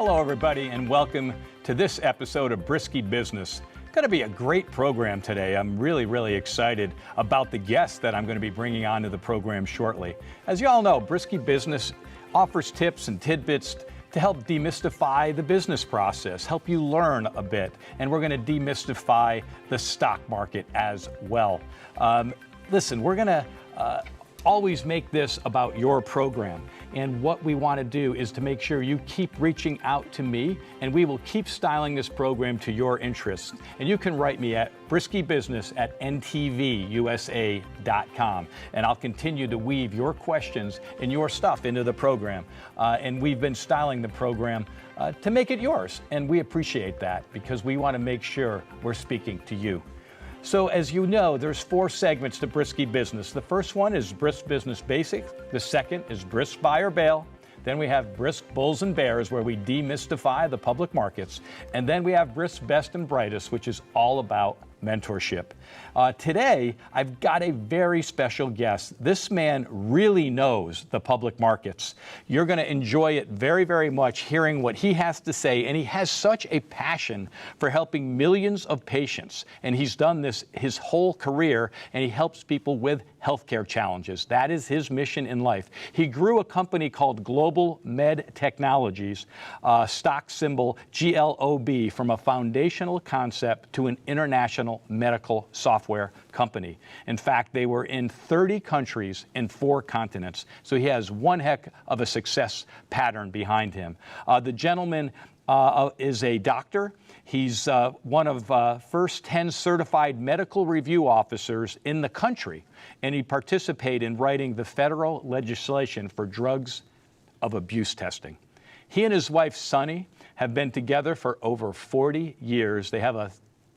Hello, everybody, and welcome to this episode of Brisky Business. It's going to be a great program today. I'm really excited about the guests that I'm going to be bringing onto the program shortly. As you all know, Brisky Business offers tips and tidbits to help demystify the business process, help you learn a bit, and we're going to demystify the stock market as well. Listen, we're going to always make this about your program. And what we want to do is to make sure you keep reaching out to me, and we will keep styling this program to your interests. And you can write me at briskybusiness@entvusa.com, and I'll continue to weave your questions and your stuff into the program. And we've been styling the program to make it yours, and we appreciate that because we want to make sure we're speaking to you. So as you know, there's 4 segments to Brisky Business. The first one is Brisk Business Basics. The second is Brisk Buy or Bail. Then we have Brisk Bulls and Bears, where we demystify the public markets. And then we have Brisk Best and Brightest, which is all about mentorship. Today, I've got a very special guest. This man really knows the public markets. You're going to enjoy it very much hearing what he has to say, and he has such a passion for helping millions of patients. And he's done this his whole career, and he helps people with healthcare challenges. That is his mission in life. He grew a company called Global Med Technologies, stock symbol GLOB, from a foundational concept to an international medical software company. In fact, they were in 30 countries in 4 continents. So he has one heck of a success pattern behind him. The gentleman is a doctor. He's one of first 10 certified medical review officers in the country, and he participated in writing the federal legislation for drugs of abuse testing. He and his wife, Sunny, have been together for over 40 years. They have a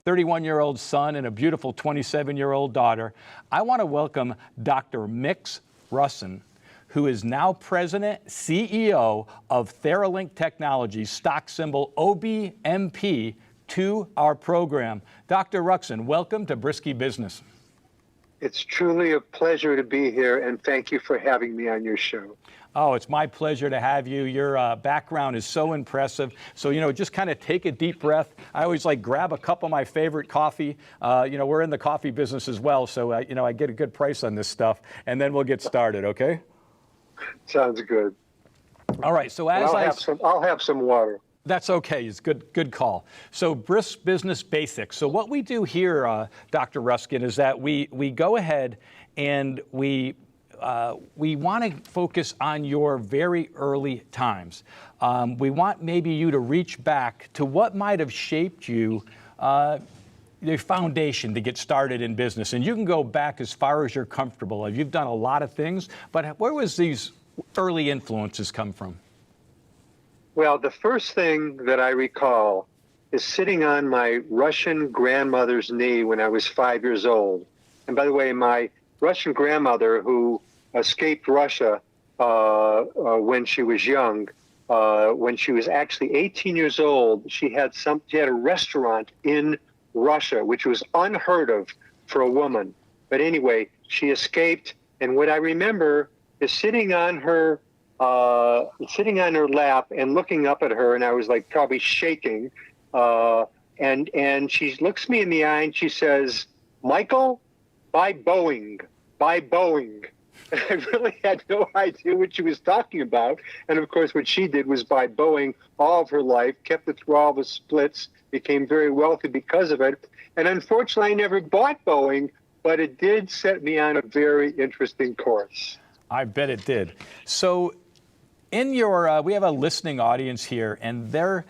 31-year-old son and a beautiful 27-year-old daughter. I want to welcome Dr. Mick Ruxin, who is now President, CEO of Theralink Technologies, stock symbol OBMP, to our program. Dr. Ruxin, welcome to Brisky Business. It's truly a pleasure to be here, and thank you for having me on your show. Oh, it's my pleasure to have you. Your background is so impressive. So, just kind of take a deep breath. I always grab a cup of my favorite coffee. We're in the coffee business as well, so, I get a good price on this stuff, and then we'll get started, okay? Sounds good. All right, so I'll have some water. That's okay. It's good call. So Brisk Business Basics. So what we do here, Dr. Ruxin, is that we go ahead and we want to focus on your very early times. We want maybe you to reach back to what might have shaped you, the foundation to get started in business. And you can go back as far as you're comfortable. You've done a lot of things, but where was these early influences come from? Well, the first thing that I recall is sitting on my Russian grandmother's knee when I was 5 years old. And by the way, my Russian grandmother, who escaped Russia when she was young, when she was actually 18 years old, she had a restaurant in Russia, which was unheard of for a woman. But anyway, she escaped, and what I remember is sitting on her lap and looking up at her, and I was probably shaking. And she looks me in the eye and she says, "Michael, buy Boeing, buy Boeing." And I really had no idea what she was talking about. And of course, what she did was buy Boeing all of her life, kept it through all the splits, became very wealthy because of it. And unfortunately, I never bought Boeing, but it did set me on a very interesting course. I bet it did. So in your, we have a listening audience here, and they're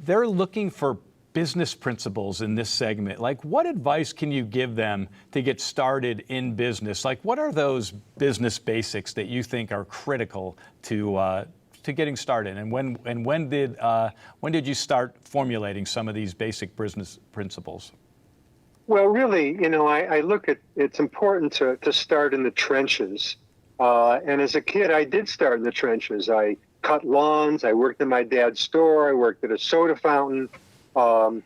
looking for business principles in this segment. What advice can you give them to get started in business? What are those business basics that you think are critical to getting started? And when did you start formulating some of these basic business principles? Well, really, I look at it's important to start in the trenches. And as a kid, I did start in the trenches. I cut lawns. I worked in my dad's store. I worked at a soda fountain. I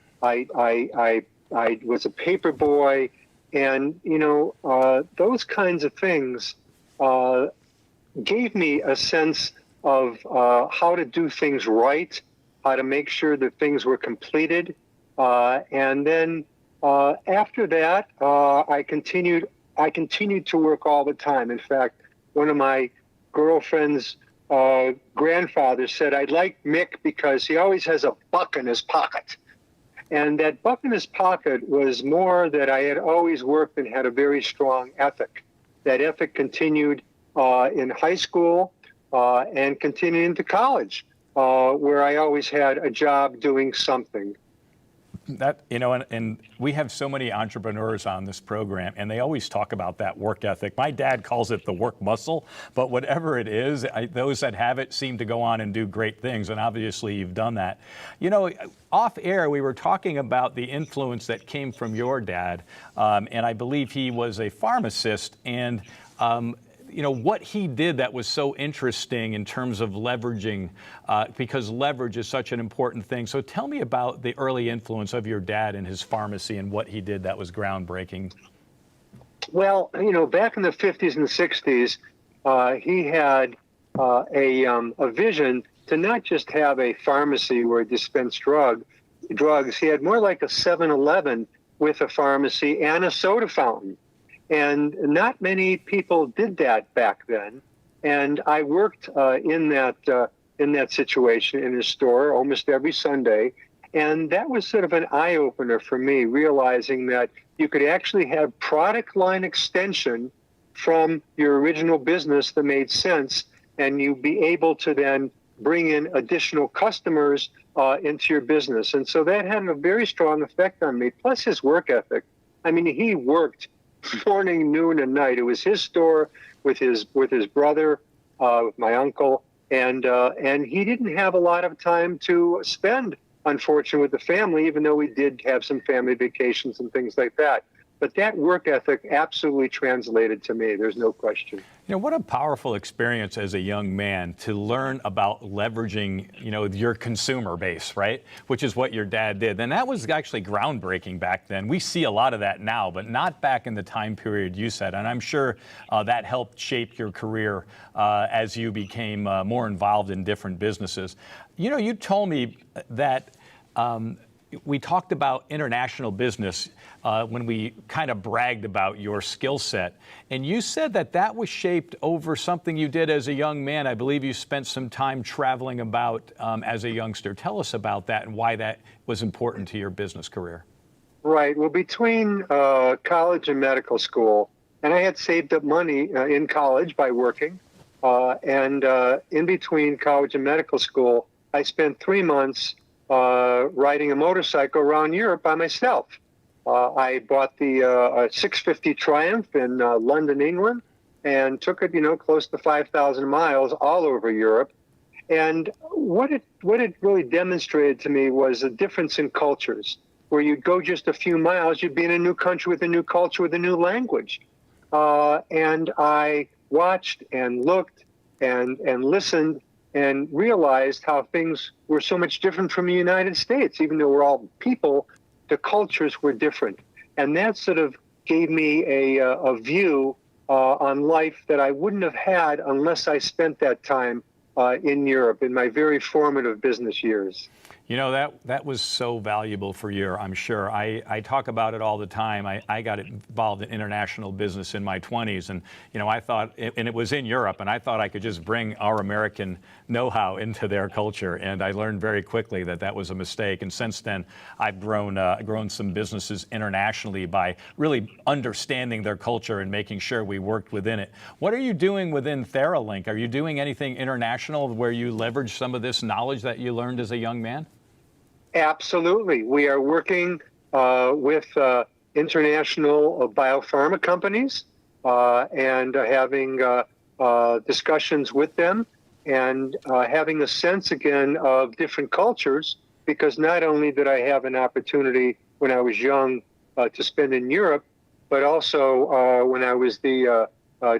was a paper boy, and those kinds of things gave me a sense of how to do things right how to make sure that things were completed. And then after that, I continued to work all the time. In fact, one of my girlfriend's grandfathers said, "I like Mick because he always has a buck in his pocket." And that buck in his pocket was more that I had always worked and had a very strong ethic. That ethic continued in high school and continued into college, where I always had a job doing something. That, you know, and we have so many entrepreneurs on this program, and they always talk about that work ethic. My dad calls it the work muscle, but whatever it is, those that have it seem to go on and do great things, and obviously you've done that. You know, off air, we were talking about the influence that came from your dad, and I believe he was a pharmacist, and you know, what he did that was so interesting in terms of leveraging, because leverage is such an important thing. So tell me about the early influence of your dad and his pharmacy and what he did that was groundbreaking. Well, you know, back in the 50s and 60s, he had a vision to not just have a pharmacy where he dispensed drugs. He had more like a 7-Eleven with a pharmacy and a soda fountain. And not many people did that back then. And I worked in that situation in his store almost every Sunday. And that was sort of an eye-opener for me, realizing that you could actually have product line extension from your original business that made sense, and you'd be able to then bring in additional customers into your business. And so that had a very strong effect on me, plus his work ethic. I mean, he worked morning, noon, and night. It was his store with his brother, with my uncle, and he didn't have a lot of time to spend, unfortunately, with the family, even though we did have some family vacations and things like that. But that work ethic absolutely translated to me. There's no question. You know, what a powerful experience as a young man to learn about leveraging, you know, your consumer base, right? Which is what your dad did. And that was actually groundbreaking back then. We see a lot of that now, but not back in the time period you said. And I'm sure that helped shape your career as you became more involved in different businesses. You know, you told me that we talked about international business when we kind of bragged about your skill set. And you said that that was shaped over something you did as a young man. I believe you spent some time traveling about as a youngster. Tell us about that and why that was important to your business career. Right. Well, between college and medical school, and I had saved up money in college by working, and in between college and medical school, I spent 3 months riding a motorcycle around Europe by myself. I bought the 650 Triumph in London, England, and took it, you know, close to 5,000 miles all over Europe. And what it really demonstrated to me was a difference in cultures. Where you'd go just a few miles, you'd be in a new country with a new culture, with a new language. And I watched and looked and listened and realized how things were so much different from the United States. Even though we're all people, the cultures were different. And that sort of gave me a view on life that I wouldn't have had unless I spent that time in Europe in my very formative business years. You know, that was so valuable for you, I'm sure. I talk about it all the time. I got involved in international business in my 20s, and, you know, I thought, and it was in Europe, and I thought I could just bring our American know-how into their culture, and I learned very quickly that that was a mistake. And since then, I've grown some businesses internationally by really understanding their culture and making sure we worked within it. What are you doing within Theralink? Are you doing anything international where you leverage some of this knowledge that you learned as a young man? Absolutely. We are working with international biopharma companies and having discussions with them and having a sense again of different cultures, because not only did I have an opportunity when I was young to spend in Europe, but also when I was the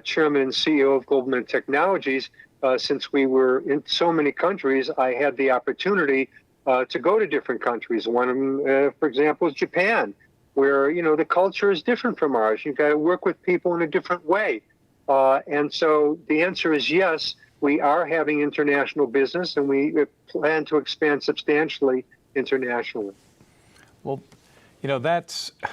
chairman and CEO of Goldman Technologies, since we were in so many countries, I had the opportunity to go to different countries. One of them, for example, is Japan, where, you know, the culture is different from ours. You've got to work with people in a different way. And so the answer is yes. we are having international business, and we plan to expand substantially internationally. Well, you know,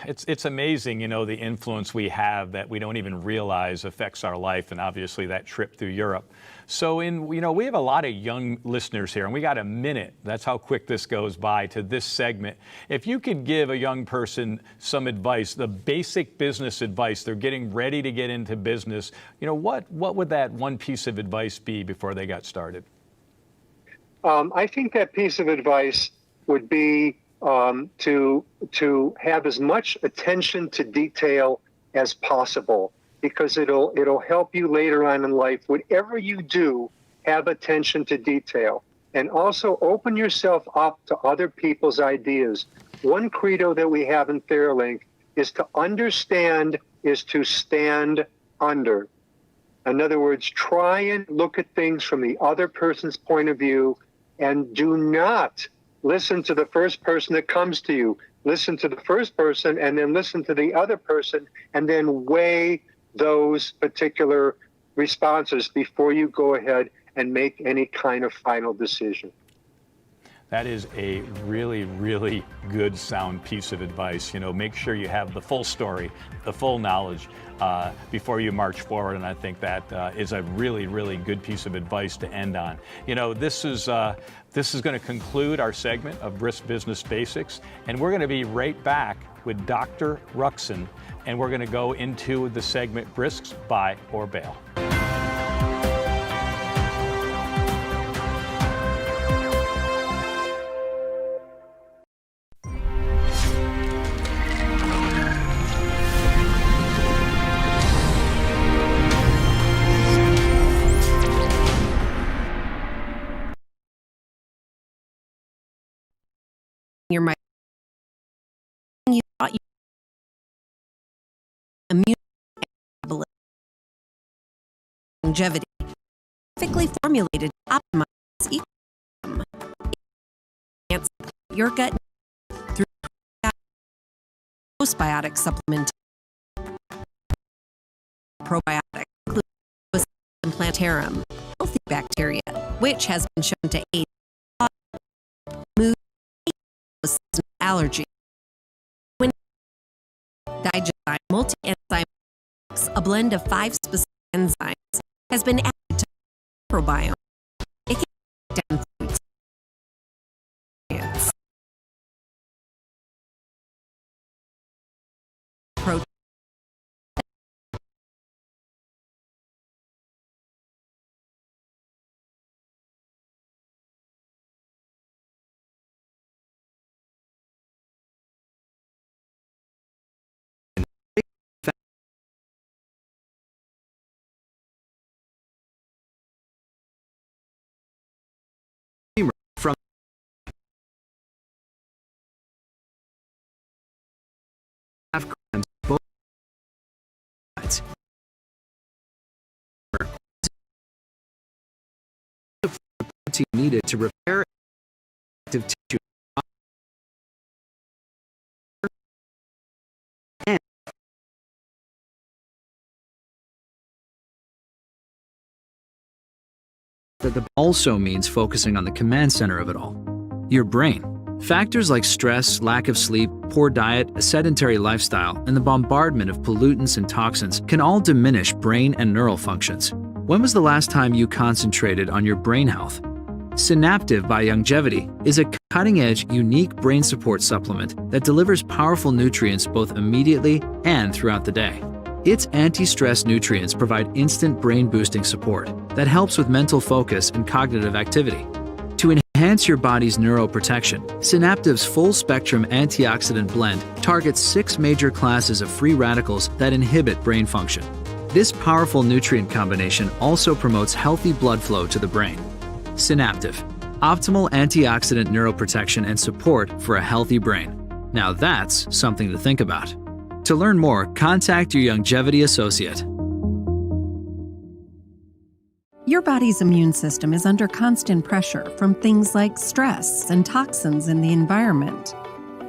it's amazing, you know, the influence we have that we don't even realize affects our life, and obviously that trip through Europe. So we have a lot of young listeners here, and we got a minute. That's how quick this goes by to this segment. If you could give a young person some advice, the basic business advice, they're getting ready to get into business, you know, what would that one piece of advice be before they got started? I think that piece of advice would be to have as much attention to detail as possible, because it'll help you later on in life. Whatever you do, have attention to detail, and also open yourself up to other people's ideas. One credo that we have in Theralink is to understand is to stand under. In other words, try and look at things from the other person's point of view, and do not listen to the first person that comes to you. Listen to the first person, and then listen to the other person, and then weigh those particular responses before you go ahead and make any kind of final decision. That is a really, really good, sound piece of advice. You know, make sure you have the full story, the full knowledge before you march forward. And I think that is a really, really good piece of advice to end on. You know, this is going to conclude our segment of Brisk Business Basics, and we're going to be right back with Dr. Ruxin, and we're going to go into the segment Brisks, Buy or Bail. Your mic. You thought you immune longevity, perfectly formulated to optimize ecosystem. Enhance your gut through postbiotic supplement. Probiotic, including implantarum, healthy bacteria, which has been shown to aid mood, allergy. When digest multi-enzyme, a blend of 5 specific enzymes, has been added to the microbiome. It can break down foods. Protein. From grams, both sides. The protein needed to repair active tissue and that also means focusing on the command center of it all, your brain. Factors like stress, lack of sleep, poor diet, a sedentary lifestyle, and the bombardment of pollutants and toxins can all diminish brain and neural functions. When was the last time you concentrated on your brain health? Synaptive by Longevity is a cutting-edge, unique brain support supplement that delivers powerful nutrients both immediately and throughout the day. Its anti-stress nutrients provide instant brain-boosting support that helps with mental focus and cognitive activity. To enhance your body's neuroprotection, Synaptive's full-spectrum antioxidant blend targets 6 major classes of free radicals that inhibit brain function. This powerful nutrient combination also promotes healthy blood flow to the brain. Synaptive, optimal antioxidant neuroprotection and support for a healthy brain. Now that's something to think about. To learn more, contact your Longevity associate. Your body's immune system is under constant pressure from things like stress and toxins in the environment.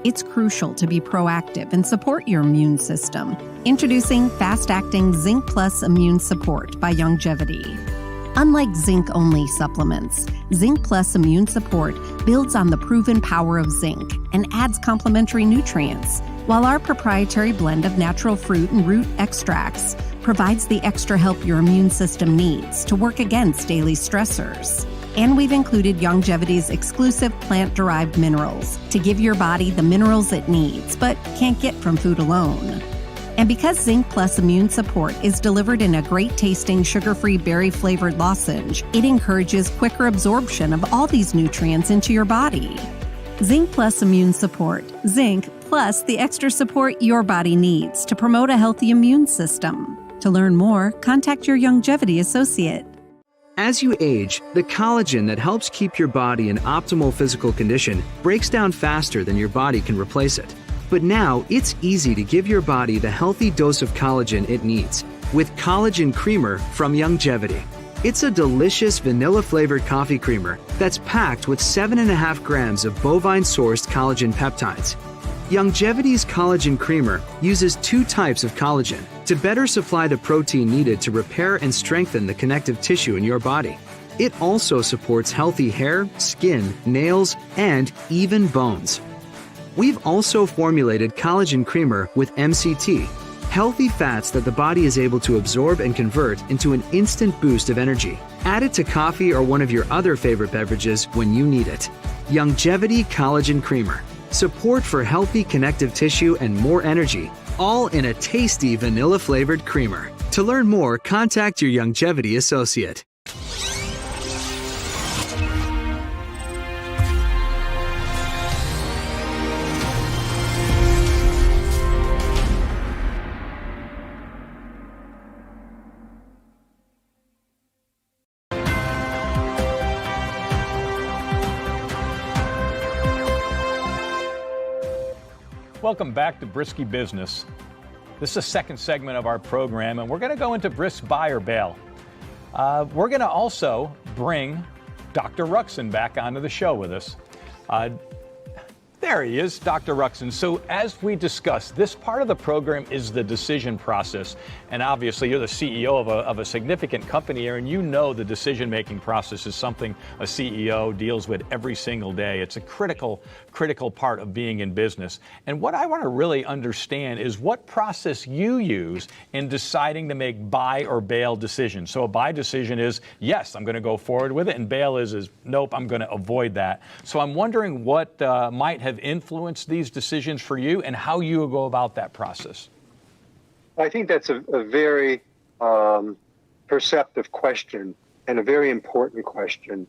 It's crucial to be proactive and support your immune system. Introducing fast-acting Zinc Plus Immune Support by Longevity. Unlike zinc-only supplements, Zinc Plus Immune Support builds on the proven power of zinc and adds complementary nutrients, while our proprietary blend of natural fruit and root extracts provides the extra help your immune system needs to work against daily stressors. And we've included Longevity's exclusive plant-derived minerals to give your body the minerals it needs but can't get from food alone. And because Zinc Plus Immune Support is delivered in a great-tasting, sugar-free, berry-flavored lozenge, it encourages quicker absorption of all these nutrients into your body. Zinc Plus Immune Support. Zinc plus the extra support your body needs to promote a healthy immune system. To learn more, contact your Longevity associate. As you age, the collagen that helps keep your body in optimal physical condition breaks down faster than your body can replace it. But now, it's easy to give your body the healthy dose of collagen it needs with Collagen Creamer from Longevity. It's a delicious vanilla-flavored coffee creamer that's packed with 7.5 grams of bovine-sourced collagen peptides. Longevity's Collagen Creamer uses 2 types of collagen to better supply the protein needed to repair and strengthen the connective tissue in your body. It also supports healthy hair, skin, nails, and even bones. We've also formulated Collagen Creamer with MCT, healthy fats that the body is able to absorb and convert into an instant boost of energy. Add it to coffee or one of your other favorite beverages when you need it. Longevity Collagen Creamer. Support for healthy connective tissue and more energy, all in a tasty vanilla-flavored creamer. To learn more, contact your Longevity associate. Welcome back to Brisky Business. This is the second segment of our program, and we're going to go into brisk buy or bail. We're going to also bring Dr. Ruxin back onto the show with us. There he is, Dr. Ruxin. So as we discussed, this part of the program is the decision process. And obviously, you're the CEO of a significant company here, and you know the decision-making process is something a CEO deals with every single day. It's a critical part of being in business. And what I want to really understand is what process you use in deciding to make buy or bail decisions. So a buy decision is, yes, I'm going to go forward with it, and bail is nope, I'm going to avoid that. So I'm wondering what might have influenced these decisions for you and how you go about that process. I think that's a very perceptive question and a very important question.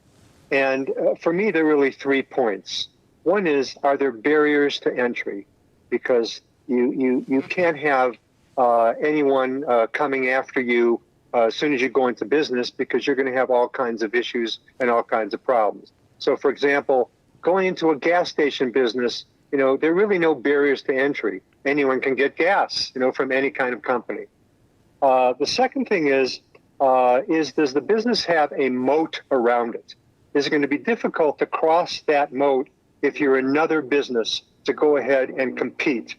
And for me, there are really 3 points. One is, are there barriers to entry? Because you can't have anyone coming after you as soon as you go into business, because you're going to have all kinds of issues and all kinds of problems. So, for example, going into a gas station business, there are really no barriers to entry. Anyone can get gas, from any kind of company. The second thing is does the business have a moat around it? Is it going to be difficult to cross that moat if you're another business to go ahead and compete?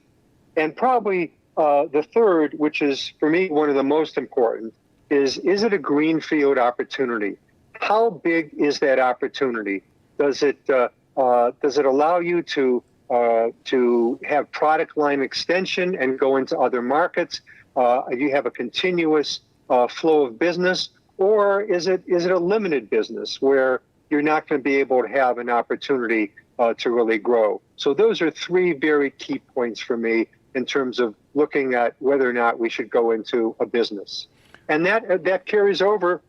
And probably the third, which is for me one of the most important, is it a greenfield opportunity? How big is that opportunity? Does it allow you to have product line extension and go into other markets? Do you have a continuous flow of business, or is it a limited business where you're not going to be able to have an opportunity to really grow? So those are 3 very key points for me in terms of looking at whether or not we should go into a business, and that carries over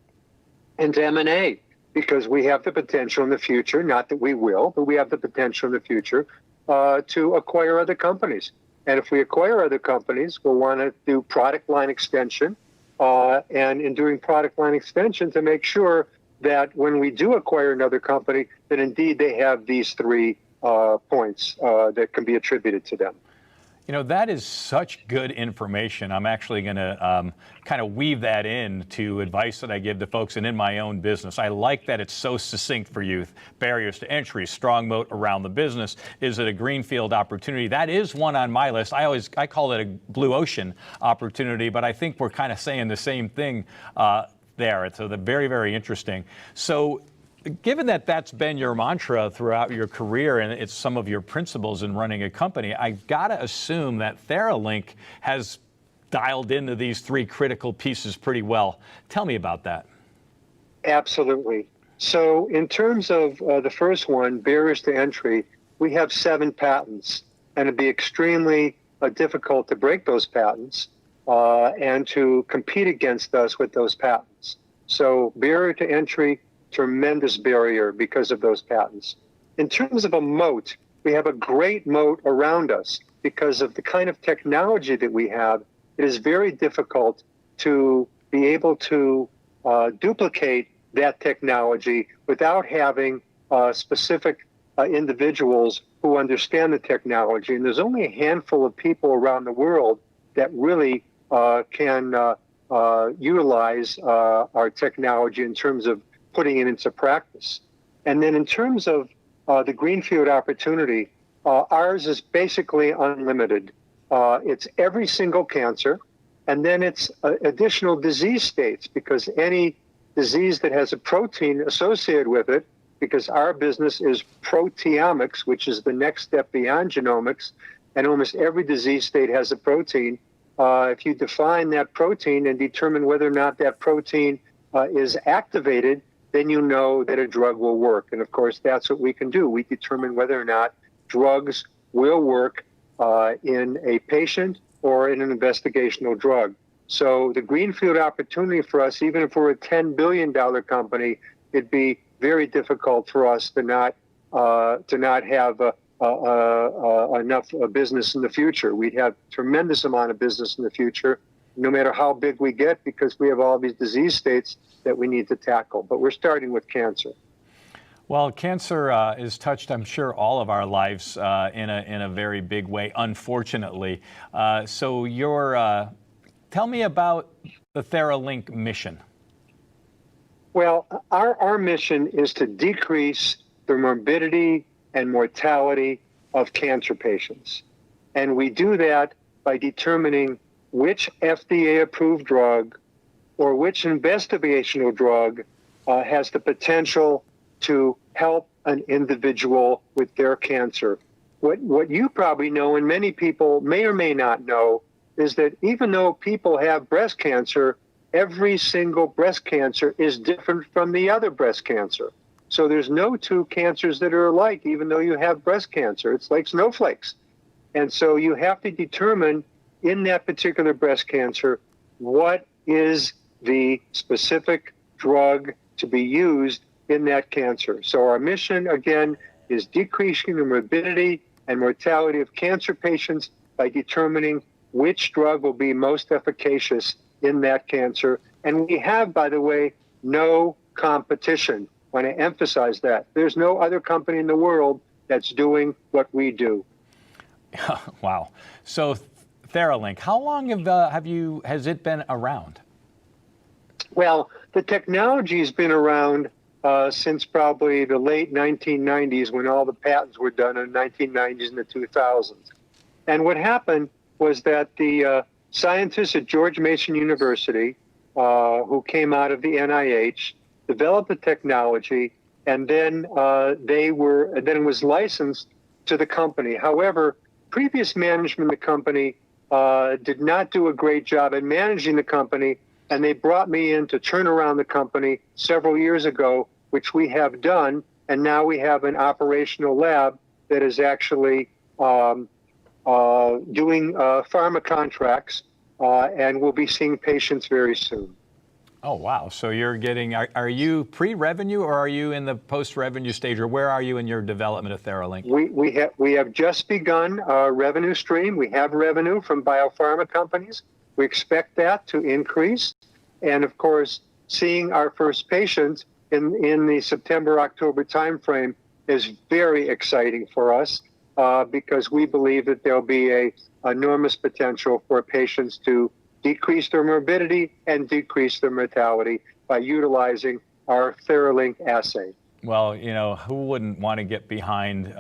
into M&A. Because we have the potential in the future, not that we will, but we have the potential in the future to acquire other companies. And if we acquire other companies, we'll want to do product line extension. And in doing product line extension, to make sure that when we do acquire another company, that indeed they have these 3 points that can be attributed to them. That is such good information. I'm actually going to kind of weave that in to advice that I give to folks and in my own business. I like that it's so succinct for youth. Barriers to entry, strong moat around the business. Is it a greenfield opportunity? That is one on my list. I call it a blue ocean opportunity, but I think we're kind of saying the same thing there. So they're very, very interesting. So given that that's been your mantra throughout your career and it's some of your principles in running a company, I've got to assume that Theralink has dialed into these three critical pieces pretty well. Tell me about that. Absolutely. So in terms of the first one, barriers to entry, we have 7 patents, and it'd be extremely difficult to break those patents and to compete against us with those patents. So barrier to entry, tremendous barrier because of those patents. In terms of a moat, we have a great moat around us because of the kind of technology that we have. It is very difficult to be able to duplicate that technology without having specific individuals who understand the technology. And there's only a handful of people around the world that really can utilize our technology in terms of putting it into practice. And then in terms of the greenfield opportunity, ours is basically unlimited. It's every single cancer, and then it's additional disease states, because any disease that has a protein associated with it, because our business is proteomics, which is the next step beyond genomics, and almost every disease state has a protein. If you define that protein and determine whether or not that protein is activated, then you know that a drug will work. And of course, that's what we can do. We determine whether or not drugs will work in a patient or in an investigational drug. So the greenfield opportunity for us, even if we're a $10 billion company, it'd be very difficult for us to not have enough business in the future. We'd have tremendous amount of business in the future, no matter how big we get, because we have all these disease states that we need to tackle. But we're starting with cancer. Well, cancer has touched, I'm sure, all of our lives in a very big way, unfortunately. So tell me about the Theralink mission. Well, our mission is to decrease the morbidity and mortality of cancer patients. And we do that by determining which FDA-approved drug or which investigational drug has the potential to help an individual with their cancer. What you probably know, and many people may or may not know, is that even though people have breast cancer, every single breast cancer is different from the other breast cancer. So there's no two cancers that are alike, even though you have breast cancer. It's like snowflakes. And so you have to determine in that particular breast cancer, what is the specific drug to be used in that cancer. So our mission, again, is decreasing the morbidity and mortality of cancer patients by determining which drug will be most efficacious in that cancer. And we have, by the way, no competition. I want to emphasize that. There's no other company in the world that's doing what we do. Wow. So Theralink, how long has it been around? Well, the technology has been around since probably the late 1990s, when all the patents were done in the 1990s and the 2000s. And what happened was that the scientists at George Mason University, who came out of the NIH, developed the technology, and then it was licensed to the company. However, previous management of the company did not do a great job at managing the company, and they brought me in to turn around the company several years ago, which we have done, and now we have an operational lab that is actually doing pharma contracts, and we'll be seeing patients very soon. Oh, wow. So you're getting, are you pre-revenue or are you in the post-revenue stage, or where are you in your development of Theralink? We have just begun our revenue stream. We have revenue from biopharma companies. We expect that to increase. And of course, seeing our first patient in the September-October timeframe is very exciting for us because we believe that there'll be an enormous potential for patients to decrease their morbidity and decrease their mortality by utilizing our Theralink assay. Well, you know, who wouldn't want to get behind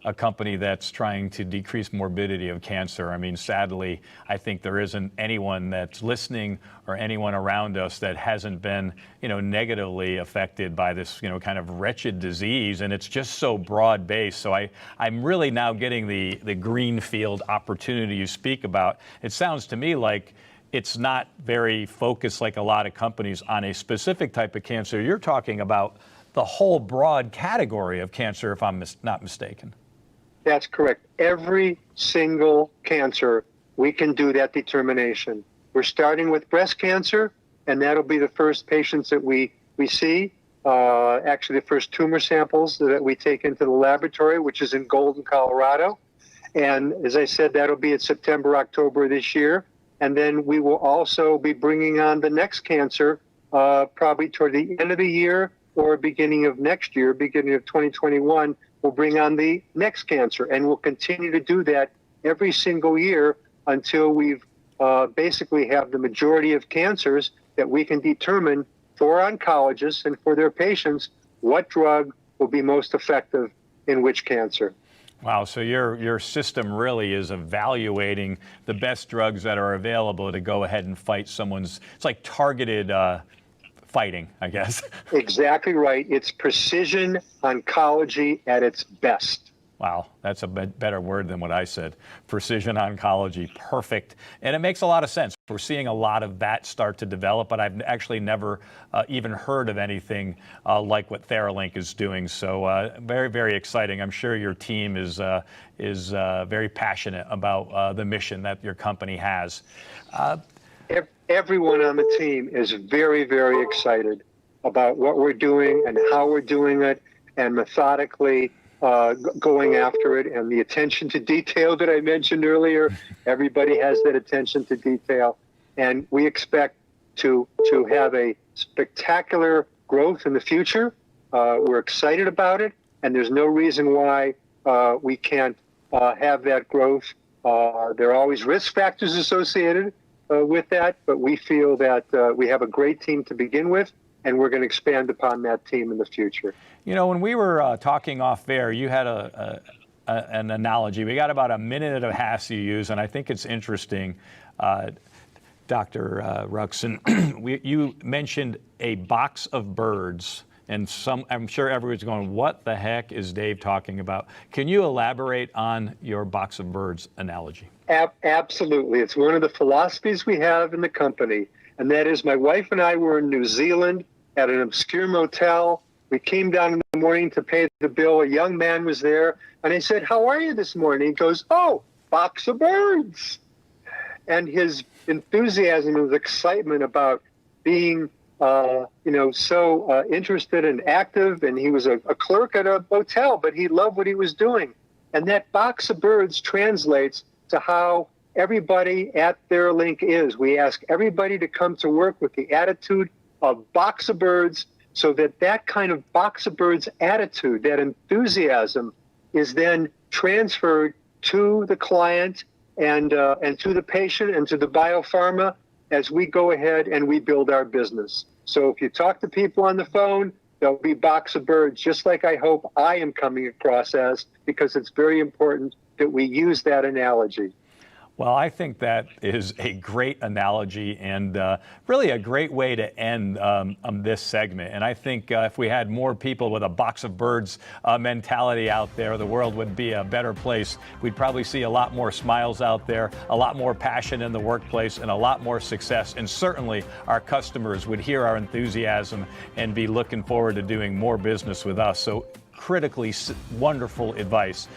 a company that's trying to decrease morbidity of cancer. I mean, sadly, I think there isn't anyone that's listening or anyone around us that hasn't been, negatively affected by this, kind of wretched disease. And it's just so broad-based. So I'm really now getting the greenfield opportunity you speak about. It sounds to me like it's not very focused like a lot of companies on a specific type of cancer. You're talking about the whole broad category of cancer, if I'm not mistaken. That's correct. Every single cancer, we can do that determination. We're starting with breast cancer, and that'll be the first patients that we see. Actually, the first tumor samples that we take into the laboratory, which is in Golden, Colorado. And as I said, that'll be in September, October this year. And then we will also be bringing on the next cancer probably toward the end of the year or beginning of next year, beginning of 2021. We'll bring on the next cancer, and we'll continue to do that every single year until we've basically have the majority of cancers that we can determine for oncologists and for their patients what drug will be most effective in which cancer. Wow, so your system really is evaluating the best drugs that are available to go ahead and fight someone's, it's like targeted fighting, I guess. Exactly right. It's precision oncology at its best. Wow, that's a better word than what I said. Precision oncology, perfect. And it makes a lot of sense. We're seeing a lot of that start to develop, but I've actually never even heard of anything like what Theralink is doing. So very, very exciting. I'm sure your team is very passionate about the mission that your company has. Everyone on the team is very, very excited about what we're doing and how we're doing it, and methodically going after it, and the attention to detail that I mentioned earlier. Everybody has that attention to detail, and we expect to have a spectacular growth in the future. We're excited about it, and there's no reason why we can't have that growth. There are always risk factors associated with that, but we feel that we have a great team to begin with, and we're going to expand upon that team in the future. When we were talking off air, you had an analogy. We got about a minute and a half you use, and I think it's interesting, Dr. Ruxin. You mentioned a box of birds, and I'm sure everyone's going, what the heck is Dave talking about? Can you elaborate on your box of birds analogy? Absolutely. It's one of the philosophies we have in the company, and that is my wife and I were in New Zealand at an obscure motel. We came down in the morning to pay the bill. A young man was there, and I said, "How are you this morning?" He goes, "Oh, box of birds." And his enthusiasm and his excitement about being, so interested and active, and he was a clerk at a hotel, but he loved what he was doing. And that box of birds translates to how everybody at Theralink is. We ask everybody to come to work with the attitude of box of birds, so that kind of box of birds attitude, that enthusiasm, is then transferred to the client and to the patient and to the biopharma as we go ahead and we build our business. So if you talk to people on the phone, there'll be box of birds, just like I hope I am coming across as, because it's very important that we use that analogy. Well, I think that is a great analogy and really a great way to end this segment. And I think if we had more people with a box of birds mentality out there, the world would be a better place. We'd probably see a lot more smiles out there, a lot more passion in the workplace, and a lot more success. And certainly our customers would hear our enthusiasm and be looking forward to doing more business with us. So critically wonderful advice.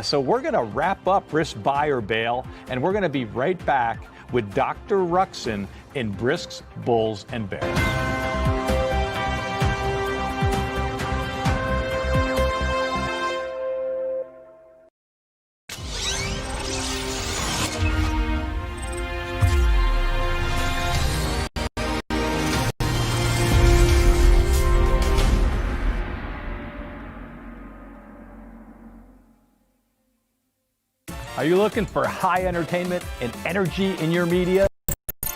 So we're going to wrap up Risk Buy or Bail, and we're going to be right back with Dr. Ruxin in Brisks, Bulls, and Bears. Are you looking for high entertainment and energy in your media?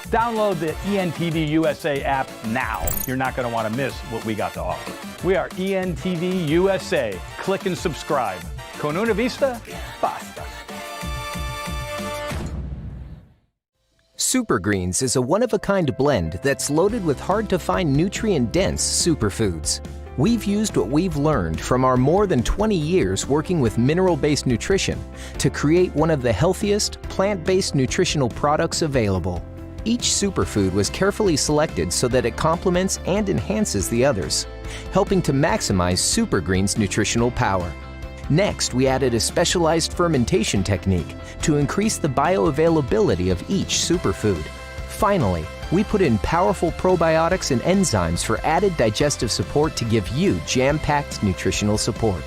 Download the ENTV USA app now. You're not going to want to miss what we got to offer. We are ENTV USA. Click and subscribe. Con una vista, basta. Super Greens is a one-of-a-kind blend that's loaded with hard-to-find nutrient-dense superfoods. We've used what we've learned from our more than 20 years working with mineral-based nutrition to create one of the healthiest, plant-based nutritional products available. Each superfood was carefully selected so that it complements and enhances the others, helping to maximize Super Greens' nutritional power. Next, we added a specialized fermentation technique to increase the bioavailability of each superfood. Finally, we put in powerful probiotics and enzymes for added digestive support to give you jam-packed nutritional support.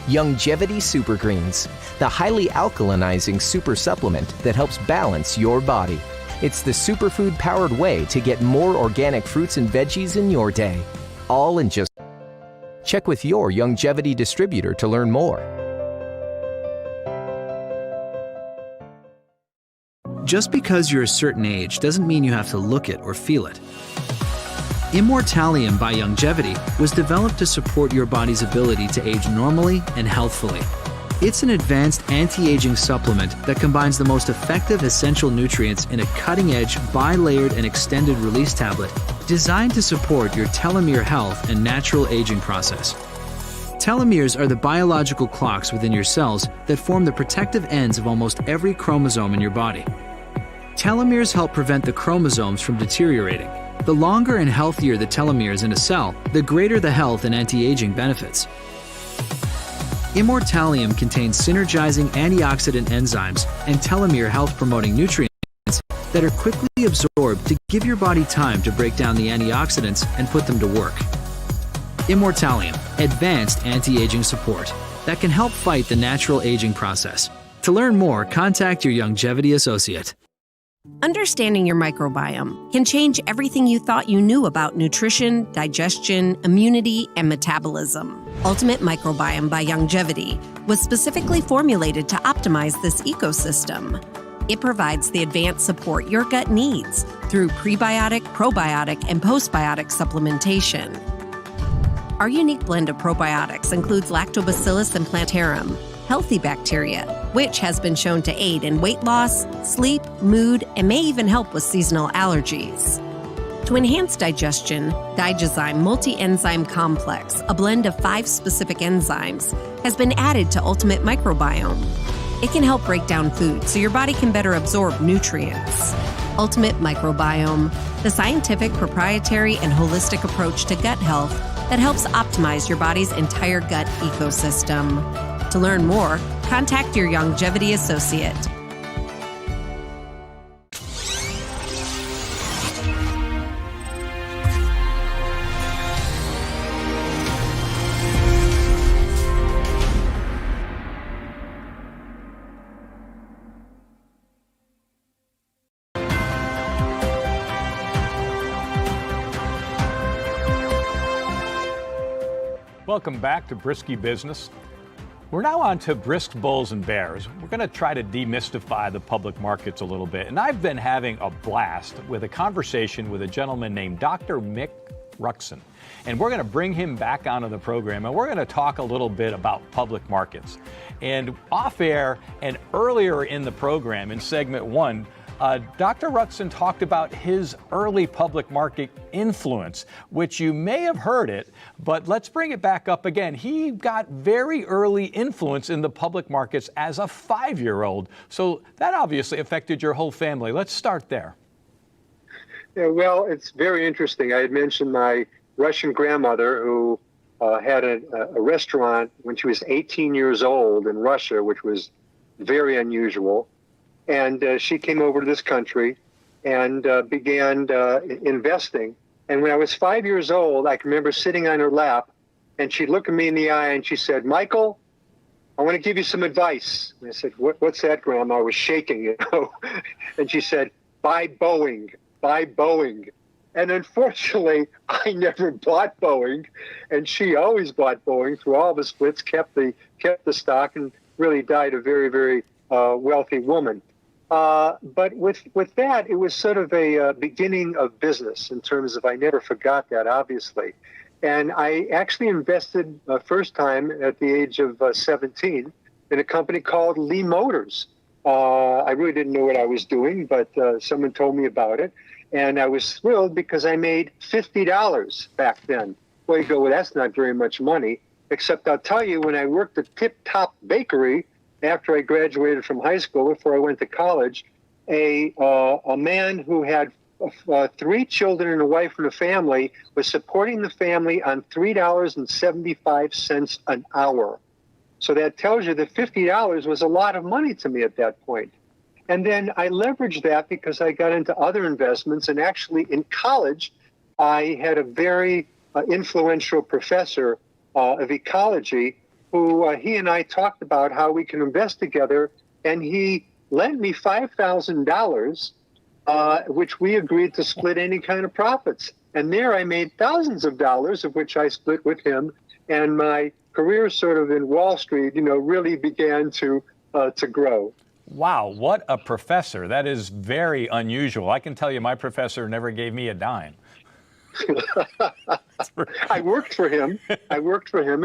Youngevity Super Greens, the highly alkalinizing super supplement that helps balance your body. It's the superfood-powered way to get more organic fruits and veggies in your day, all in just... Check with your Youngevity distributor to learn more. Just because you're a certain age doesn't mean you have to look it or feel it. Immortalium by Youngevity was developed to support your body's ability to age normally and healthfully. It's an advanced anti-aging supplement that combines the most effective essential nutrients in a cutting-edge, bi-layered and extended release tablet designed to support your telomere health and natural aging process. Telomeres are the biological clocks within your cells that form the protective ends of almost every chromosome in your body. Telomeres help prevent the chromosomes from deteriorating. The longer and healthier the telomeres in a cell, the greater the health and anti-aging benefits. Immortalium contains synergizing antioxidant enzymes and telomere health-promoting nutrients that are quickly absorbed to give your body time to break down the antioxidants and put them to work. Immortalium, advanced anti-aging support that can help fight the natural aging process. To learn more, contact your Youngevity associate. Understanding your microbiome can change everything you thought you knew about nutrition, digestion, immunity, and metabolism. Ultimate Microbiome by Youngevity was specifically formulated to optimize this ecosystem. It provides the advanced support your gut needs through prebiotic, probiotic, and postbiotic supplementation. Our unique blend of probiotics includes Lactobacillus and Plantarum, healthy bacteria, which has been shown to aid in weight loss, sleep, mood, and may even help with seasonal allergies. To enhance digestion, Digizyme Multi-Enzyme Complex, a blend of 5 specific enzymes, has been added to Ultimate Microbiome. It can help break down food so your body can better absorb nutrients. Ultimate Microbiome, the scientific, proprietary, and holistic approach to gut health that helps optimize your body's entire gut ecosystem. To learn more, contact your Youngevity associate. Welcome back to Brisky Business. We're now on to brisk bulls and bears. We're going to try to demystify the public markets a little bit. And I've been having a blast with a conversation with a gentleman named Dr. Mick Ruxin. And we're going to bring him back onto the program, and we're going to talk a little bit about public markets. And off air and earlier in the program, in segment 1, Dr. Ruxin talked about his early public market influence, which you may have heard it, but let's bring it back up again. He got very early influence in the public markets as a 5-year-old. So that obviously affected your whole family. Let's start there. Yeah, well, it's very interesting. I had mentioned my Russian grandmother who had a restaurant when she was 18 years old in Russia, which was very unusual. And she came over to this country and began investing. And when I was 5 years old, I can remember sitting on her lap, and she'd look at me in the eye and she said, "Michael, I want to give you some advice." And I said, "What's that, Grandma?" I was shaking, you know. And she said, "Buy Boeing, buy Boeing." And unfortunately, I never bought Boeing, and she always bought Boeing through all the splits, kept the stock, and really died a very, very wealthy woman. But with that, it was sort of a beginning of business in terms of, I never forgot that, obviously. And I actually invested first time at the age of 17 in a company called Lee Motors. I really didn't know what I was doing, but someone told me about it. And I was thrilled because I made $50 back then. Well, you go, well, that's not very much money. Except I'll tell you, when I worked at Tip Top Bakery after I graduated from high school, before I went to college, a man who had 3 children and a wife and a family was supporting the family on $3.75 an hour. So that tells you that $50 was a lot of money to me at that point. And then I leveraged that because I got into other investments. And actually in college, I had a very influential professor of ecology who he and I talked about how we can invest together. And he lent me $5,000, which we agreed to split any kind of profits. And there I made thousands of dollars, of which I split with him. And my career sort of in Wall Street, really began to grow. Wow, what a professor. That is very unusual. I can tell you my professor never gave me a dime. I worked for him. And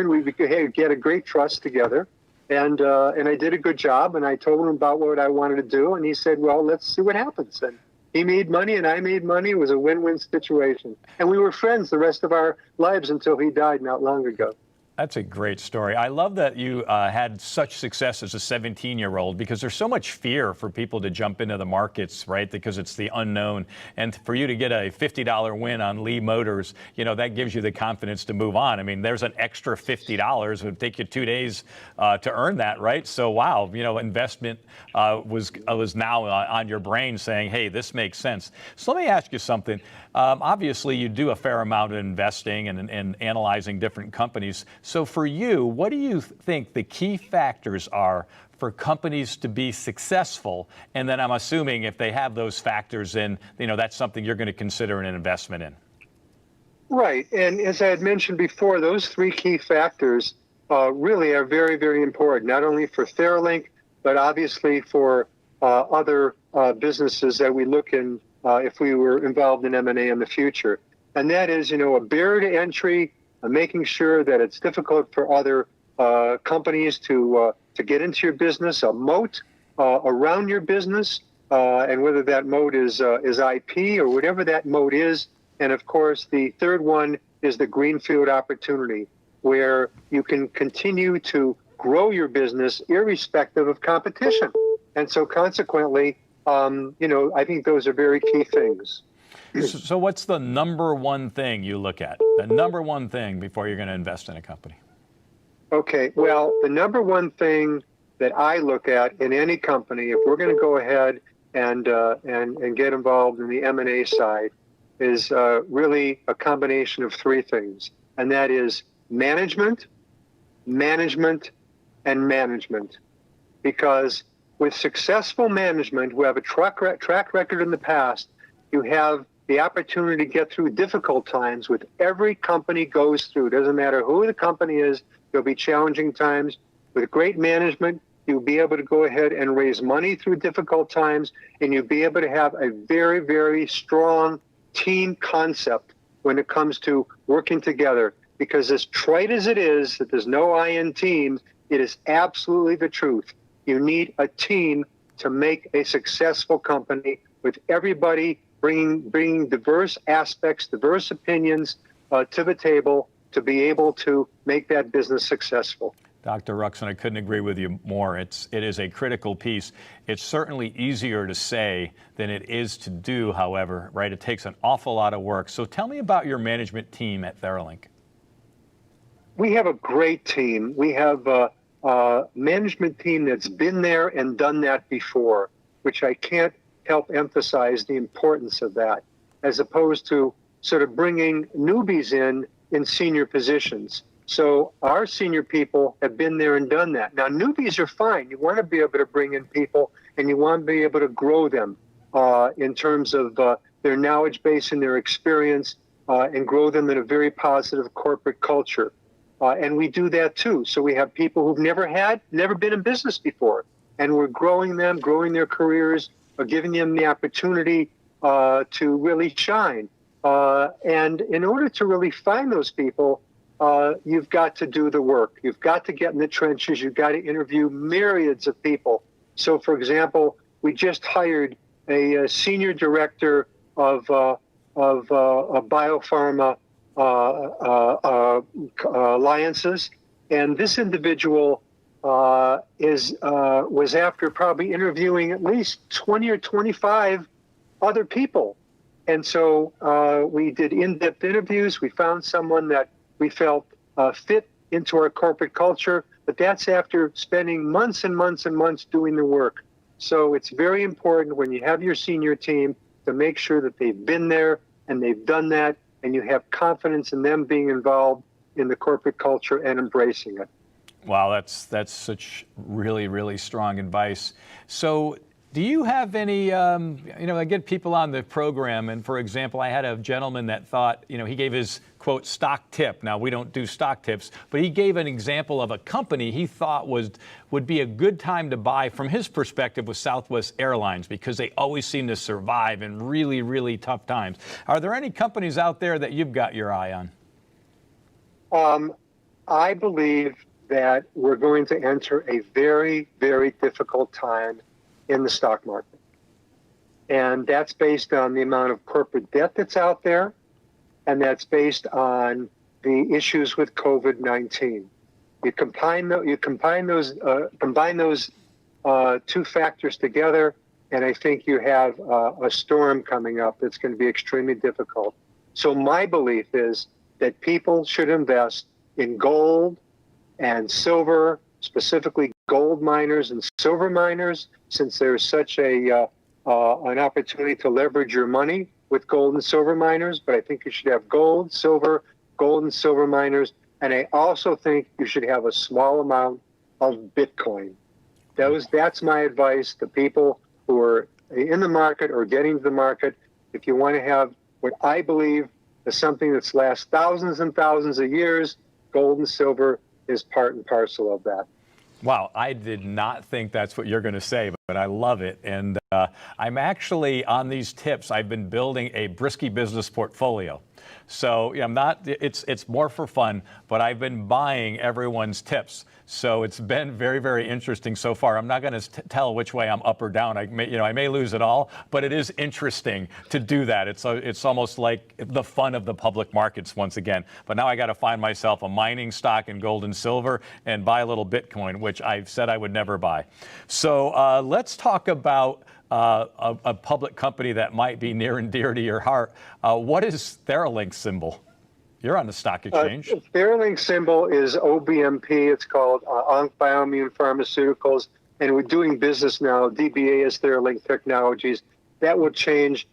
we had a great trust together. And I did a good job, and I told him about what I wanted to do, and he said, well, let's see what happens. And he made money, and I made money. It was a win-win situation. And we were friends the rest of our lives until he died not long ago. That's a great story. I love that you had such success as a 17-year-old, because there's so much fear for people to jump into the markets, right? Because it's the unknown. And for you to get a $50 win on Lee Motors, that gives you the confidence to move on. I mean, there's an extra $50. It would take you 2 days to earn that, right? So, wow, investment was now on your brain saying, hey, this makes sense. So let me ask you something. Obviously, you do a fair amount of investing and analyzing different companies. So for you, what do you think the key factors are for companies to be successful? And then I'm assuming if they have those factors in, that's something you're going to consider an investment in. Right. And as I had mentioned before, those 3 key factors really are very, very important, not only for Theralink, but obviously for other businesses that we look in if we were involved in M&A in the future. And that is, a barrier to entry, making sure that it's difficult for other companies to get into your business, a moat around your business, and whether that moat is IP or whatever that moat is. And of course, the third one is the greenfield opportunity, where you can continue to grow your business irrespective of competition. And so consequently, I think those are very key things. So what's the number one thing you look at? The number one thing before you're going to invest in a company? Okay, well, the number one thing that I look at in any company, if we're going to go ahead and get involved in the M&A side, is really a combination of 3 things. And that is management, management, and management. Because with successful management who have a track record in the past, you have the opportunity to get through difficult times, with every company goes through. Doesn't matter who the company is, there'll be challenging times. With great management, you'll be able to go ahead and raise money through difficult times, and you'll be able to have a very, very strong team concept when it comes to working together. Because as trite as it is, that there's no I in team, it is absolutely the truth. You need a team to make a successful company, with everybody bringing diverse aspects, diverse opinions to the table to be able to make that business successful. Dr. Ruxin, I couldn't agree with you more. It is a critical piece. It's certainly easier to say than it is to do, however, right? It takes an awful lot of work. So tell me about your management team at Theralink. We have a great team. We have a management team that's been there and done that before, which I can't help emphasize the importance of that, as opposed to sort of bringing newbies in senior positions. So our senior people have been there and done that. Now, newbies are fine. You want to be able to bring in people, and you want to be able to grow them in terms of their knowledge base and their experience, and grow them in a very positive corporate culture. And we do that too. So we have people who've never been in business before, and we're growing them, growing their careers, giving them the opportunity to really shine. And in order to really find those people, you've got to do the work. You've got to get in the trenches. You've got to interview myriads of people. So, for example, we just hired a senior director of biopharma alliances, and this individual was after probably interviewing at least 20 or 25 other people. And so we did in-depth interviews. We found someone that we felt fit into our corporate culture, but that's after spending months and months and months doing the work. So it's very important when you have your senior team to make sure that they've been there and they've done that, and you have confidence in them being involved in the corporate culture and embracing it. Wow, that's such really, really strong advice. So do you have any, I get people on the program, and for example, I had a gentleman that thought, he gave his, quote, stock tip. Now, we don't do stock tips, but he gave an example of a company he thought would be a good time to buy from his perspective with Southwest Airlines, because they always seem to survive in really, really tough times. Are there any companies out there that you've got your eye on? I believe that we're going to enter a very, very difficult time in the stock market. And that's based on the amount of corporate debt that's out there, and that's based on the issues with COVID-19. You combine those two factors together, and I think you have a storm coming up that's going to be extremely difficult. So my belief is that people should invest in gold and silver, specifically gold miners and silver miners, since there's such an opportunity to leverage your money with gold and silver miners. But I think you should have gold and silver miners. And I also think you should have a small amount of Bitcoin. That's my advice to people who are in the market or getting to the market. If you want to have what I believe is something that's lasts thousands and thousands of years, gold and silver is part and parcel of that. Wow, I did not think that's what you're going to say, but I love it. And I'm actually, on these tips, I've been building a Brisky business portfolio. So I'm not, it's more for fun, but I've been buying everyone's tips. So it's been very, very interesting so far. I'm not going to tell which way I'm up or down. I may lose it all, but it is interesting to do that. It's almost like the fun of the public markets once again. But now I got to find myself a mining stock in gold and silver and buy a little Bitcoin, which I've said I would never buy. So let's talk about a public company that might be near and dear to your heart. What is Theralink's symbol? You're on the stock exchange. Theralink symbol is OBMP. It's called Onc Bioimmune Pharmaceuticals, and we're doing business now. DBA is Theralink Technologies. That will change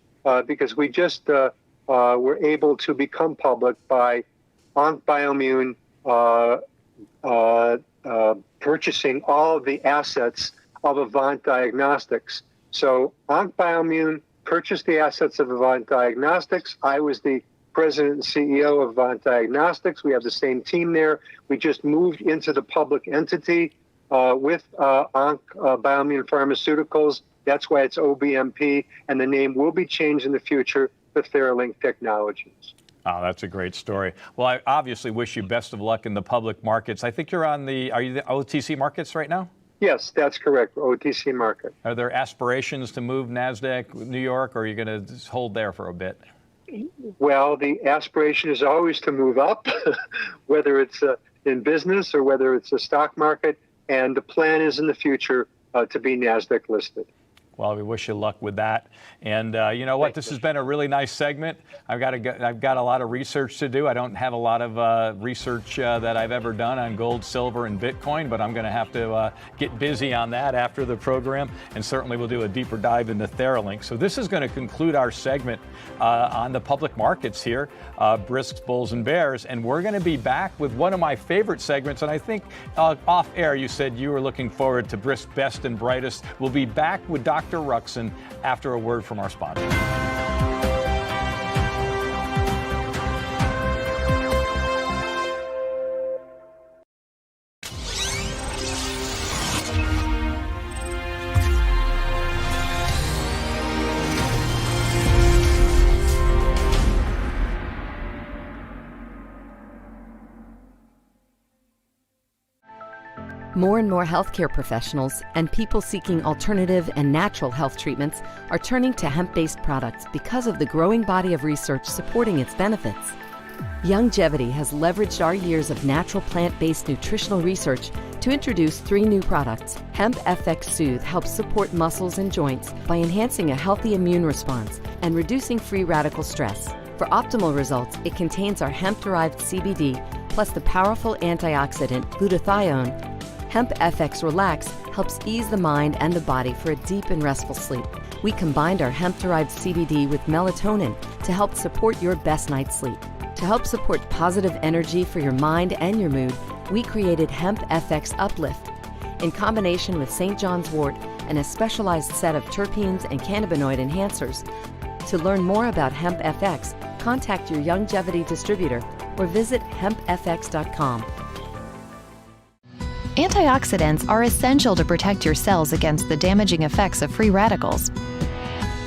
because we just were able to become public by Onc Bioimmune purchasing all of the assets of Avant Diagnostics. So Onc Bioimmune purchased the assets of Avant Diagnostics. I was the president and CEO of Avant Diagnostics. We have the same team there. We just moved into the public entity with Onc Bioimmune Pharmaceuticals. That's why it's OBMP, and the name will be changed in the future to Theralink Technologies. Oh, that's a great story. Well, I obviously wish you best of luck in the public markets. I think are you the OTC markets right now? Yes, that's correct, OTC market. Are there aspirations to move NASDAQ, New York, or are you going to just hold there for a bit? Well, the aspiration is always to move up, whether it's in business or whether it's a stock market, and the plan is in the future to be NASDAQ listed. Well, we wish you luck with that. And you know what? This has been a really nice segment. I've got a lot of research to do. I don't have a lot of research that I've ever done on gold, silver, and Bitcoin, but I'm going to have to get busy on that after the program. And certainly we'll do a deeper dive into Theralink. So this is going to conclude our segment on the public markets here, Brisks, Bulls, and Bears. And we're going to be back with one of my favorite segments. And I think off air, you said you were looking forward to Brisk Best and Brightest. We'll be back with Dr. Ruxin after a word from our sponsor. More and more healthcare professionals and people seeking alternative and natural health treatments are turning to hemp-based products because of the growing body of research supporting its benefits. Youngevity has leveraged our years of natural plant-based nutritional research to introduce 3 new products. Hemp FX Soothe helps support muscles and joints by enhancing a healthy immune response and reducing free radical stress. For optimal results, it contains our hemp-derived CBD plus the powerful antioxidant glutathione. Hemp FX Relax helps ease the mind and the body for a deep and restful sleep. We combined our hemp-derived CBD with melatonin to help support your best night's sleep. To help support positive energy for your mind and your mood, we created Hemp FX Uplift. In combination with St. John's wort and a specialized set of terpenes and cannabinoid enhancers. To learn more about Hemp FX, contact your Youngevity distributor or visit hempfx.com. Antioxidants are essential to protect your cells against the damaging effects of free radicals.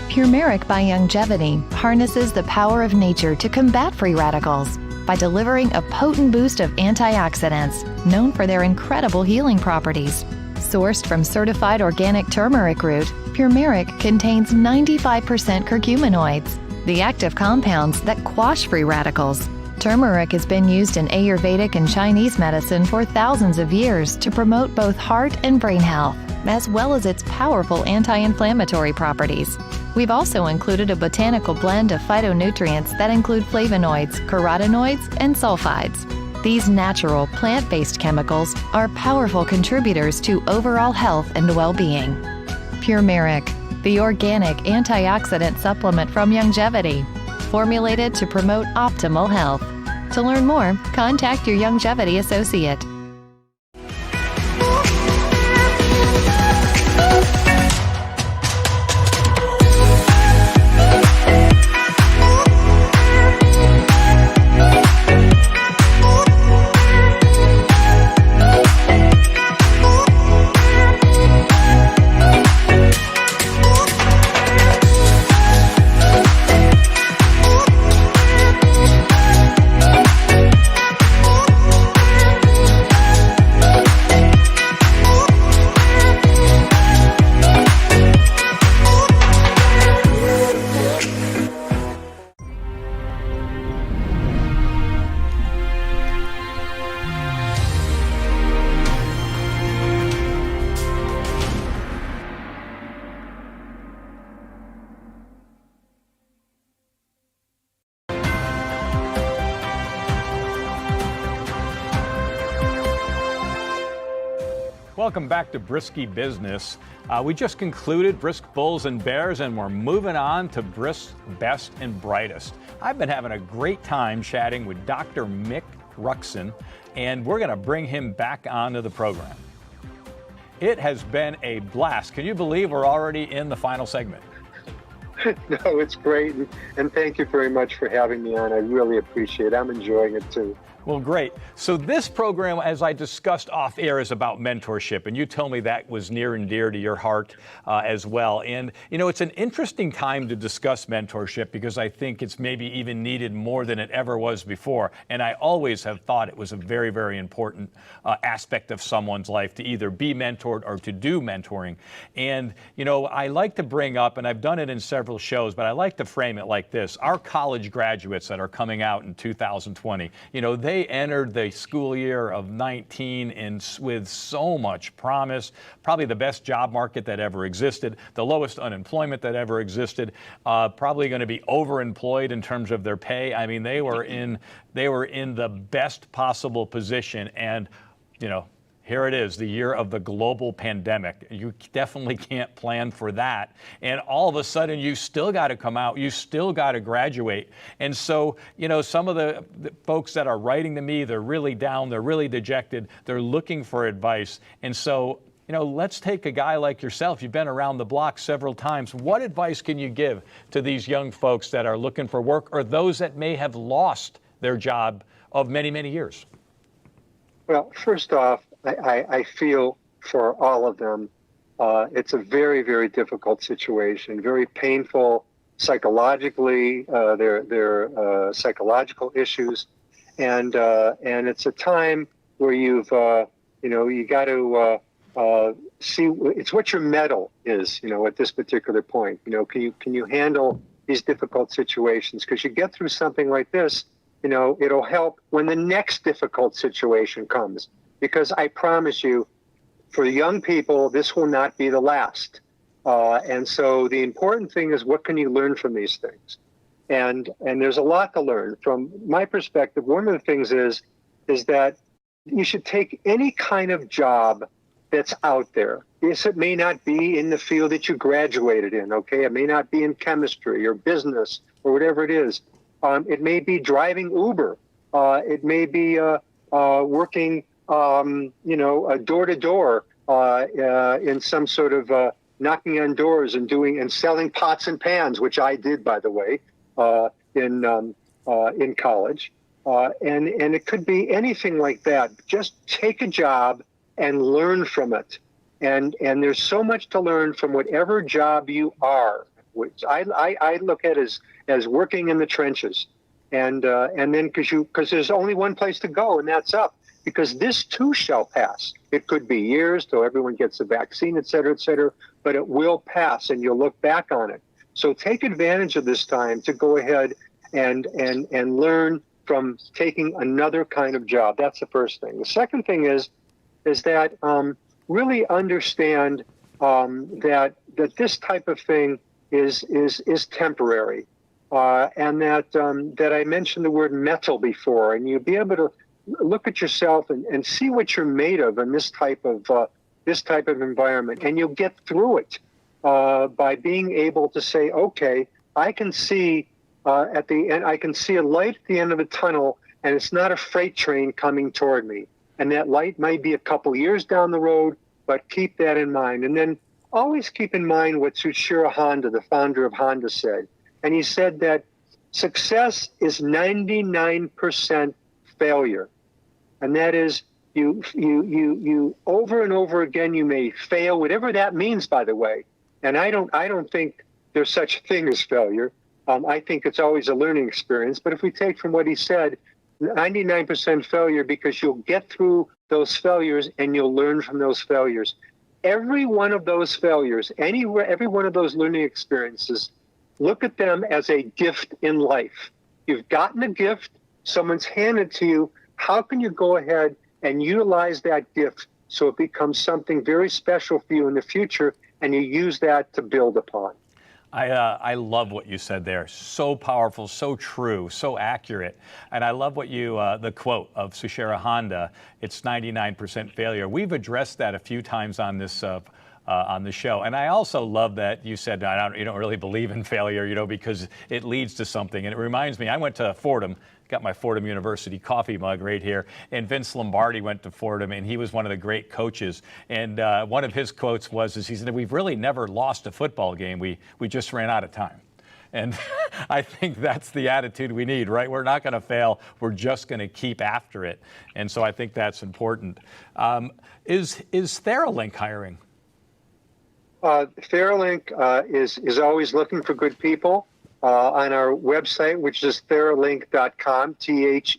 Purmeric by Youngevity harnesses the power of nature to combat free radicals by delivering a potent boost of antioxidants known for their incredible healing properties. Sourced from certified organic turmeric root, Purmeric contains 95% curcuminoids, the active compounds that quash free radicals. Turmeric has been used in Ayurvedic and Chinese medicine for thousands of years to promote both heart and brain health, as well as its powerful anti-inflammatory properties. We've also included a botanical blend of phytonutrients that include flavonoids, carotenoids, and sulfides. These natural, plant-based chemicals are powerful contributors to overall health and well-being. Purmeric, the organic antioxidant supplement from Youngevity, formulated to promote optimal health. To learn more, contact your Youngevity associate. Welcome back to Brisky Business. We just concluded Brisk Bulls and Bears, and we're moving on to Brisk Best and Brightest. I've been having a great time chatting with Dr. Mick Ruxin, and we're going to bring him back onto the program. It has been a blast. Can you believe we're already in the final segment? No, it's great, and thank you very much for having me on. I really appreciate it. I'm enjoying it too. Well, great. So this program, as I discussed off air, is about mentorship, and you told me that was near and dear to your heart as well. And, you know, it's an interesting time to discuss mentorship because I think it's maybe even needed more than it ever was before. And I always have thought it was a very, very important aspect of someone's life to either be mentored or to do mentoring. And, you know, I like to bring up, and I've done it in several shows, but I like to frame it like this. Our college graduates that are coming out in 2020, you know, they entered the school year of 19 with so much promise, probably the best job market that ever existed, the lowest unemployment that ever existed, probably going to be overemployed in terms of their pay. I mean, they were in the best possible position, and, you know, here it is, the year of the global pandemic. You definitely can't plan for that. And all of a sudden, you still got to come out. You still got to graduate. And so, you know, some of the folks that are writing to me, they're really down. They're really dejected. They're looking for advice. And so, you know, let's take a guy like yourself. You've been around the block several times. What advice can you give to these young folks that are looking for work or those that may have lost their job of many, many years? Well, first off, I feel for all of them. It's a very, very difficult situation, very painful psychologically, their psychological issues. And it's a time where you've You got to see it's what your mettle is, at this particular point. Can you handle these difficult situations? Because you get through something like this, it'll help when the next difficult situation comes. Because I promise you, for young people, this will not be the last. And so the important thing is, what can you learn from these things? And there's a lot to learn. From my perspective, one of the things is that you should take any kind of job that's out there. Yes, it may not be in the field that you graduated in, okay? It may not be in chemistry or business or whatever it is. It may be driving Uber. It may be working, door to door in some sort of knocking on doors and selling pots and pans, which I did, by the way, in college. And it could be anything like that. Just take a job and learn from it. And there's so much to learn from whatever job you are, which I look at as working in the trenches. And then because there's only one place to go, and that's up. Because this too shall pass. It could be years till everyone gets a vaccine, et cetera, but it will pass, and you'll look back on it. So take advantage of this time to go ahead and learn from taking another kind of job. That's the first thing. The second thing is that really understand that this type of thing is temporary, and that I mentioned the word metal before, and you'll be able to look at yourself and see what you're made of in this type of environment, and you'll get through it by being able to say, okay, I can see at the end, I can see a light at the end of the tunnel, and it's not a freight train coming toward me. And that light might be a couple years down the road, but keep that in mind. And then always keep in mind what Tsuchiro Honda, the founder of Honda, said. And he said that success is 99% failure. And that is, you over and over again, you may fail, whatever that means, by the way. And I don't think there's such a thing as failure. I think it's always a learning experience. But if we take from what he said, 99% failure, because you'll get through those failures and you'll learn from those failures. Every one of those failures, every one of those learning experiences, look at them as a gift in life. You've gotten a gift, someone's handed to you. How can you go ahead and utilize that gift so it becomes something very special for you in the future, and you use that to build upon? I love what you said there. So powerful, so true, so accurate. And I love what the quote of Tsuchiro Honda, it's 99% failure. We've addressed that a few times on this on the show. And I also love that you said you don't really believe in failure, because it leads to something. And it reminds me, I went to Fordham, got my Fordham University coffee mug right here, and Vince Lombardi went to Fordham, and he was one of the great coaches. And one of his quotes he said, we've really never lost a football game. We just ran out of time. And I think that's the attitude we need, right? We're not going to fail. We're just going to keep after it. And so I think that's important. Is Theralink hiring? Theralink is always looking for good people. On our website, which is Theralink.com, Theralink,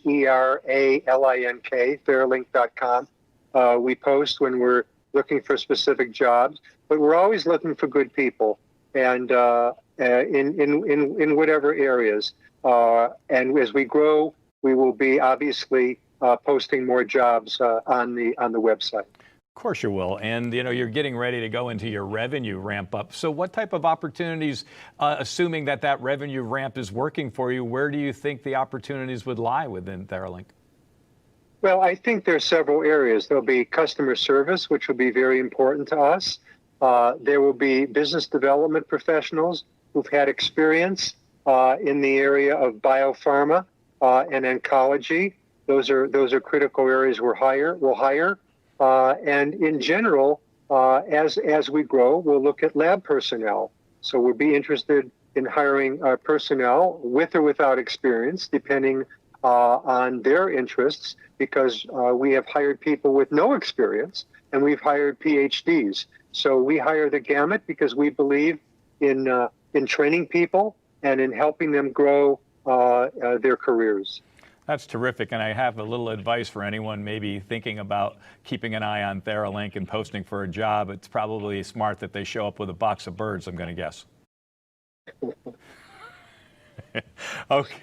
Theralink.com. We post when we're looking for specific jobs, but we're always looking for good people, and in whatever areas. And as we grow, we will be obviously posting more jobs on the website. Of course you will. And, you're getting ready to go into your revenue ramp up. So what type of opportunities, assuming that revenue ramp is working for you, where do you think the opportunities would lie within Theralink? Well, I think there are several areas. There'll be customer service, which will be very important to us. There will be business development professionals who've had experience in the area of biopharma and oncology. Those are critical areas we'll hire. And in general, as we grow, we'll look at lab personnel. So we'll be interested in hiring personnel with or without experience, depending on their interests, because we have hired people with no experience, and we've hired PhDs. So we hire the gamut because we believe in training people and in helping them grow their careers. That's terrific, and I have a little advice for anyone maybe thinking about keeping an eye on Theralink and posting for a job. It's probably smart that they show up with a box of birds, I'm going to guess. Okay,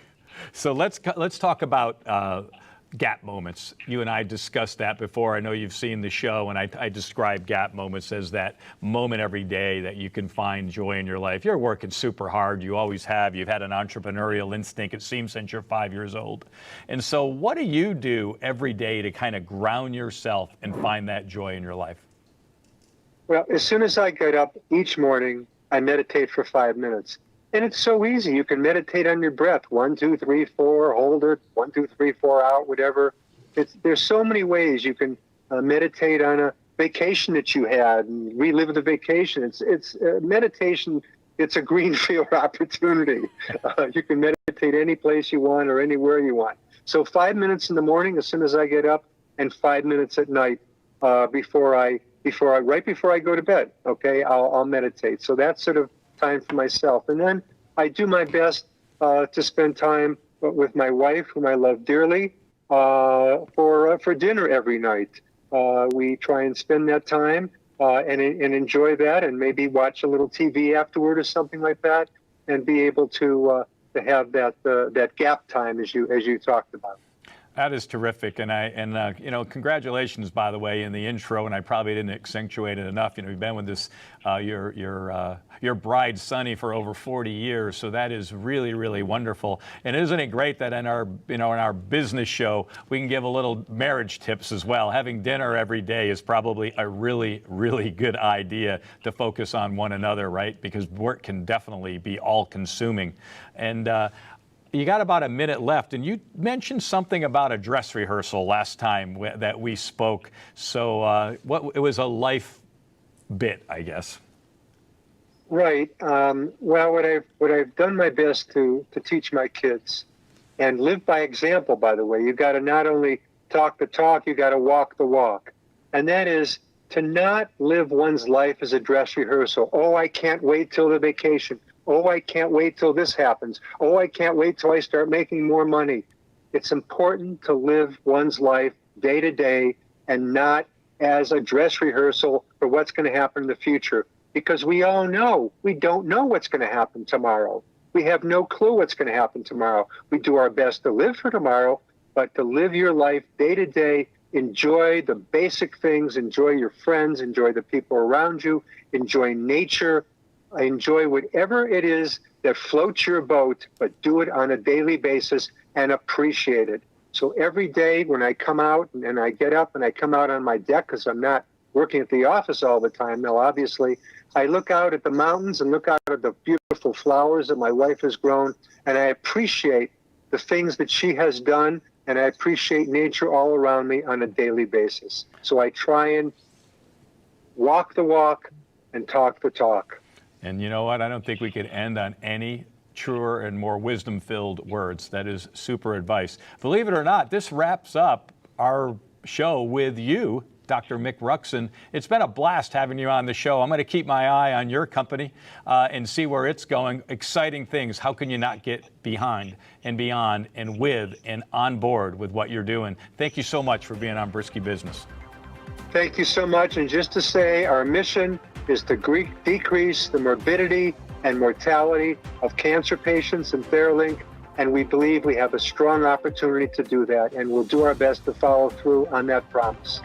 so let's talk about gap moments. You and I discussed that before. I know you've seen the show, and I describe gap moments as that moment every day that you can find joy in your life. You're working super hard. You always have. You've had an entrepreneurial instinct, it seems, since you're 5 years old. And so what do you do every day to kind of ground yourself and find that joy in your life? Well, as soon as I get up each morning, I meditate for 5 minutes. And it's so easy. You can meditate on your breath. 1, 2, 3, 4, hold it. 1, 2, 3, 4, out, whatever. There's so many ways you can meditate on a vacation that you had and relive the vacation. It's meditation. It's a greenfield opportunity. You can meditate any place you want or anywhere you want. So 5 minutes in the morning as soon as I get up, and 5 minutes at night right before I go to bed. Okay, I'll meditate. So that's sort of time for myself. And then I do my best to spend time with my wife, whom I love dearly, for dinner every night. We try and spend that time and enjoy that, and maybe watch a little TV afterward or something like that, and be able to have that gap time as you talked about. That is terrific, and you know, congratulations, by the way, in the intro, and I probably didn't accentuate it enough. You know, you've been with this your bride Sonny for over 40 years, so that is really, really wonderful. And isn't it great that in our business show we can give a little marriage tips as well? Having dinner every day is probably a really, really good idea to focus on one another, right? Because work can definitely be all-consuming, and you got about a minute left, and you mentioned something about a dress rehearsal last time that we spoke. So it was a life bit, I guess. Right. Well, what I've done my best to teach my kids, and live by example, by the way. You got to not only talk the talk, you got to walk the walk, and that is to not live one's life as a dress rehearsal. Oh, I can't wait till the vacation. Oh, I can't wait till this happens. Oh, I can't wait till I start making more money. It's important to live one's life day to day and not as a dress rehearsal for what's going to happen in the future. Because we all know we don't know what's going to happen tomorrow. We have no clue what's going to happen tomorrow. We do our best to live for tomorrow, but to live your life day to day, enjoy the basic things, enjoy your friends, enjoy the people around you, enjoy nature, enjoy whatever it is that floats your boat, but do it on a daily basis and appreciate it. So every day when I come out and I get up and I come out on my deck, because I'm not working at the office all the time now, obviously, I look out at the mountains and look out at the beautiful flowers that my wife has grown, and I appreciate the things that she has done, and I appreciate nature all around me on a daily basis. So I try and walk the walk and talk the talk. And you know what? I don't think we could end on any truer and more wisdom-filled words. That is super advice. Believe it or not, this wraps up our show with you, Dr. Mick Ruxin. It's been a blast having you on the show. I'm going to keep my eye on your company and see where it's going. Exciting things. How can you not get behind and beyond and with and on board with what you're doing? Thank you so much for being on Brisky Business. Thank you so much. And just to say, our mission is to decrease the morbidity and mortality of cancer patients in Theralink, and we believe we have a strong opportunity to do that, and we'll do our best to follow through on that promise.